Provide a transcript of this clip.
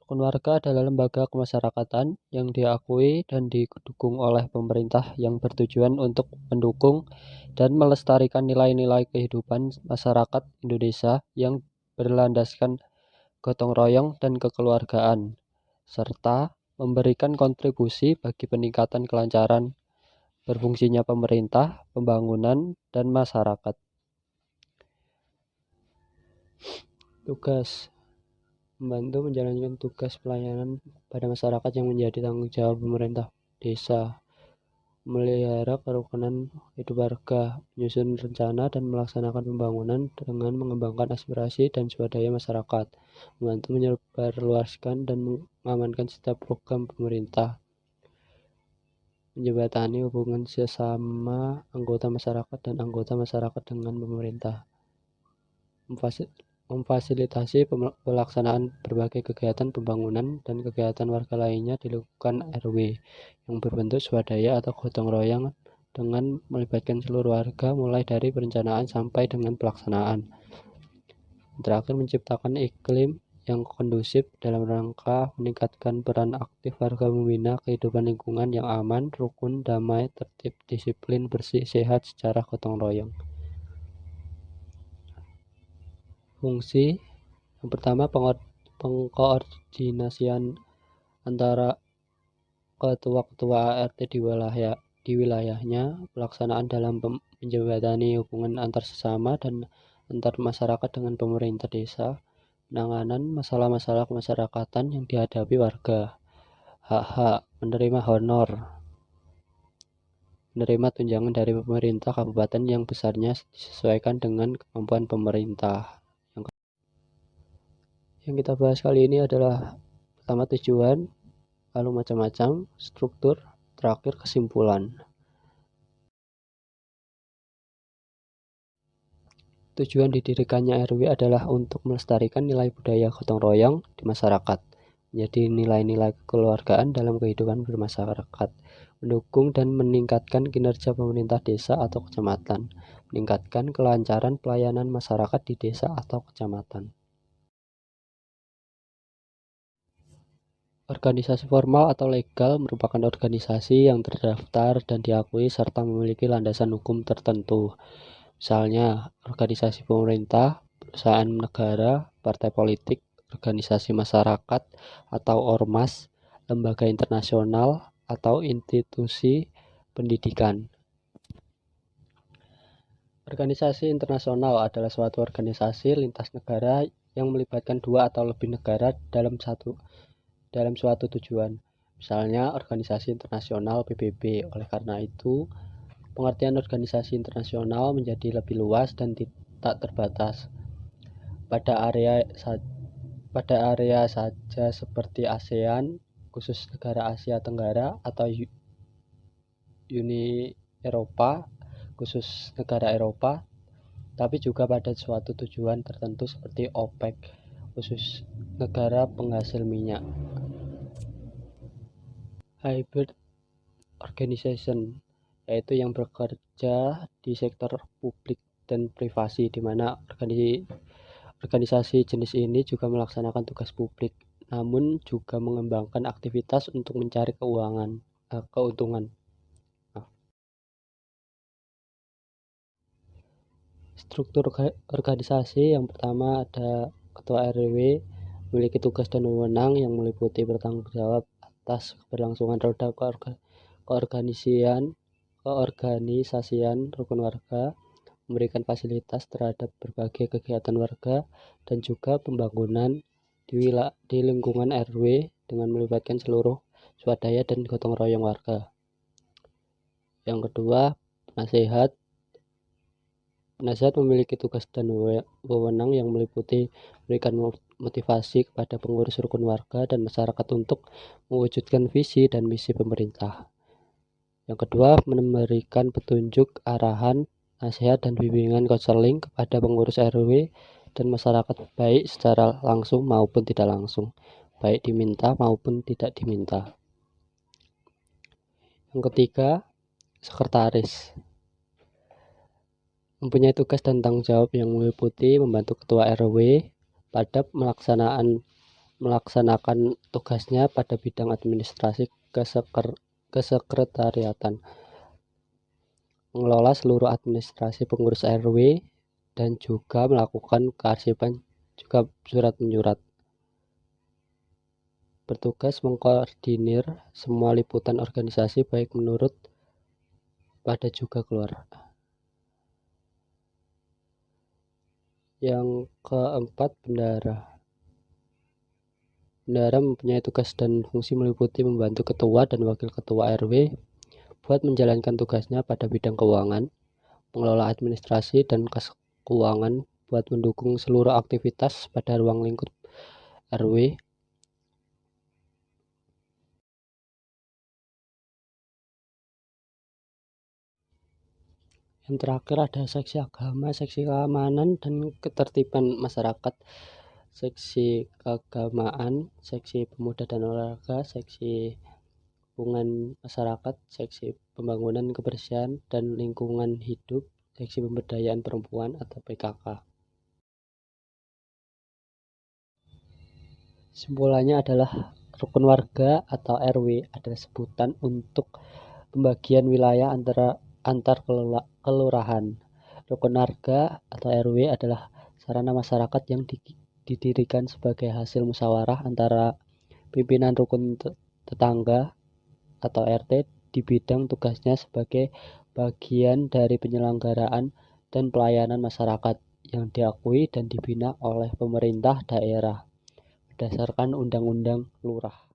Rukun warga adalah lembaga kemasyarakatan yang diakui dan didukung oleh pemerintah yang bertujuan untuk mendukung dan melestarikan nilai-nilai kehidupan masyarakat Indonesia yang berlandaskan gotong royong dan kekeluargaan, serta memberikan kontribusi bagi peningkatan kelancaran berfungsinya pemerintah, pembangunan, dan masyarakat. Tugas: membantu menjalankan tugas pelayanan pada masyarakat yang menjadi tanggung jawab pemerintah desa, melihara kerukunan hidup warga, menyusun rencana dan melaksanakan pembangunan dengan mengembangkan aspirasi dan swadaya masyarakat, membantu menyebarluaskan dan mengamankan setiap program pemerintah, menjembatani hubungan sesama anggota masyarakat dan anggota masyarakat dengan pemerintah, memfasilitasi pelaksanaan berbagai kegiatan pembangunan dan kegiatan warga lainnya di lingkungan RW yang berbentuk swadaya atau gotong royong dengan melibatkan seluruh warga mulai dari perencanaan sampai dengan pelaksanaan. Terakhir, menciptakan iklim yang kondusif dalam rangka meningkatkan peran aktif warga membina kehidupan lingkungan yang aman, rukun, damai, tertib, disiplin, bersih, sehat secara gotong royong. Fungsi yang pertama, pengkoordinasian antara ketua-ketua ART di wilayahnya, pelaksanaan dalam menjembatani hubungan antar sesama dan antar masyarakat dengan pemerintah desa, penanganan masalah-masalah kemasyarakatan yang dihadapi warga, hak-hak, menerima honor, menerima tunjangan dari pemerintah kabupaten yang besarnya disesuaikan dengan kemampuan pemerintah. Yang kita bahas kali ini adalah pertama tujuan, lalu macam-macam, struktur, terakhir kesimpulan. Tujuan didirikannya RW adalah untuk melestarikan nilai budaya gotong royong di masyarakat, menjadi nilai-nilai kekeluargaan dalam kehidupan bermasyarakat, mendukung dan meningkatkan kinerja pemerintah desa atau kecamatan, meningkatkan kelancaran pelayanan masyarakat di desa atau kecamatan. Organisasi formal atau legal merupakan organisasi yang terdaftar dan diakui serta memiliki landasan hukum tertentu. Misalnya, organisasi pemerintah, perusahaan negara, partai politik, organisasi masyarakat atau ormas, lembaga internasional, atau institusi pendidikan. Organisasi internasional adalah suatu organisasi lintas negara yang melibatkan dua atau lebih negara dalam suatu tujuan. Misalnya organisasi internasional PBB. Oleh karena itu, pengertian organisasi internasional menjadi lebih luas dan tak terbatas pada area saja seperti ASEAN, khusus negara Asia Tenggara, atau Uni Eropa, khusus negara Eropa, tapi juga pada suatu tujuan tertentu seperti OPEC, khusus negara penghasil minyak. Hybrid organization, yaitu yang bekerja di sektor publik dan privasi, di mana organisasi jenis ini juga melaksanakan tugas publik, namun juga mengembangkan aktivitas untuk mencari keuntungan. Struktur organisasi yang pertama ada ketua RW, memiliki tugas dan wewenang yang meliputi bertanggung jawab atas keberlangsungan roda keorganisasian rukun warga, memberikan fasilitas terhadap berbagai kegiatan warga, dan juga pembangunan di lingkungan RW dengan melibatkan seluruh swadaya dan gotong royong warga. Yang kedua, penasihat memiliki tugas dan wewenang yang meliputi memberikan motivasi kepada pengurus rukun warga dan masyarakat untuk mewujudkan visi dan misi pemerintah. Yang kedua, memberikan petunjuk, arahan, nasihat, dan bimbingan konseling kepada pengurus RW dan masyarakat, baik secara langsung maupun tidak langsung, baik diminta maupun tidak diminta. Yang ketiga, sekretaris mempunyai tugas dan tanggung jawab yang meliputi membantu ketua RW pada pelaksanaan melaksanakan tugasnya pada bidang administrasi kesekretariatan, mengelola seluruh administrasi pengurus RW, dan juga melakukan kearsipan juga surat menyurat. Bertugas mengkoordinir semua liputan organisasi baik menurut pada juga keluar. Yang keempat, bendahara. Bendahara mempunyai tugas dan fungsi meliputi membantu ketua dan wakil ketua RW buat menjalankan tugasnya pada bidang keuangan, mengelola administrasi dan kas keuangan buat mendukung seluruh aktivitas pada ruang lingkup RW. Yang terakhir ada seksi agama, seksi keamanan dan ketertiban masyarakat, seksi keagamaan, seksi pemuda dan olahraga, seksi hubungan masyarakat, seksi pembangunan kebersihan dan lingkungan hidup, seksi pemberdayaan perempuan atau PKK. Simpulannya adalah rukun warga atau RW adalah sebutan untuk pembagian wilayah antar kelurahan. Rukun warga atau RW adalah sarana masyarakat yang didirikan sebagai hasil musyawarah antara pimpinan rukun tetangga atau RT di bidang tugasnya sebagai bagian dari penyelenggaraan dan pelayanan masyarakat yang diakui dan dibina oleh pemerintah daerah berdasarkan Undang-Undang Lurah.